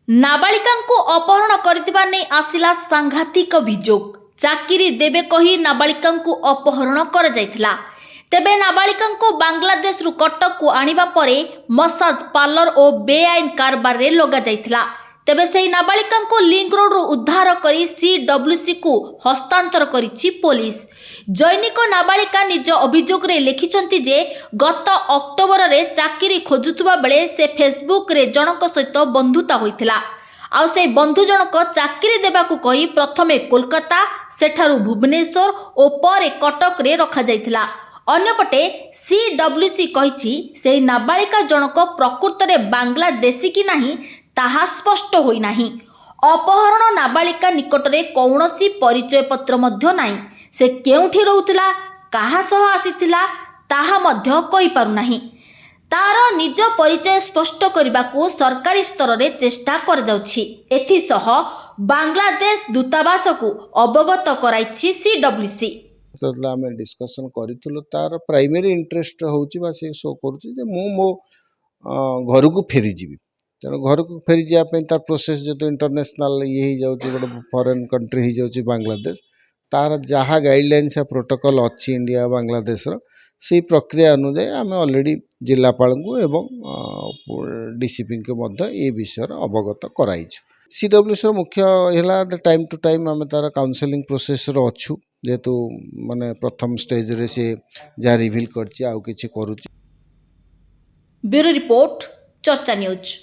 नाबालिकांको अपहरण करथिबा नै आसिला सांघातिक अभियोग। चाकरी देबे कही नाबालिकांको अपहरण कर जायथिला। तेबे नाबालिकांको बांग्लादेश रु कटक को आनिबा परे मसाज पार्लर और बेआईन कारबार रे लगा जायथिला। तेबे सेही नाबालिकांको लिंक रोड रु उद्धार करी सीडब्ल्यूसी को हस्तांतर करिछि पुलिस। जैनिक नाबालिका निज अभियोग रे लिखिछंती जे गत अक्टोबर रे चाकरी खोजुतबा बेले से फेसबुक रे जनक सहित बंधुता होइथिला। आउ से बंधु जनक चाकरी देबाकू कही प्रथमे कोलकाता सेठारु भुवनेश्वर और परे कटक रे रखा जायथिला। अन्यपटे सीडब्ल्यूसी कहिछि से नाबालिका जनक प्रकृत रे बांग्लादेशी कि नाही ताहा स्पष्ट होई नाही। अपहरण नाबालिका निकटरे कौनसी परिचय पत्र मध्य नाही। से केउठी रहउथिला काहा सह आसीथिला ताहा मध्य कहि पारु नाही। तार निज परिचय स्पष्ट करबाकू सरकारी स्तर रे चेष्टा कर जाउछि। एथि सह बांग्लादेश दूतावास को अवगत कराइछि सीडब्ल्यूसी। आम डिस्कसन करूँ तार प्राइमरी इंटरेस्ट हूँ से शो करुच्चे मो घर को फेरीजी तेणु घर को फेरी जावाई तार प्रोसेस जो इंटरनेशनल ये गोटे फॉरेन कंट्री हो जाऊँगी बांग्लादेश तार जहाँ गाइडलाइंस प्रोटोकॉल अच्छी इंडिया बांग्लादेश से प्रक्रिया अनुजाई आम ऑलरेडी जिलापाल को एवं डीसीपी के मध्य ये विषय अवगत कराइछु। सीडब्ल्यूसी मुख्य है टाइम टू टाइम आम तार काउंसलिंग प्रोसेस अच्छु जेहेतु माने प्रथम स्टेज रे से जहाँ रिविल करछि आउ किछि करूछि। ब्यूरो रिपोर्ट चर्चा न्यूज।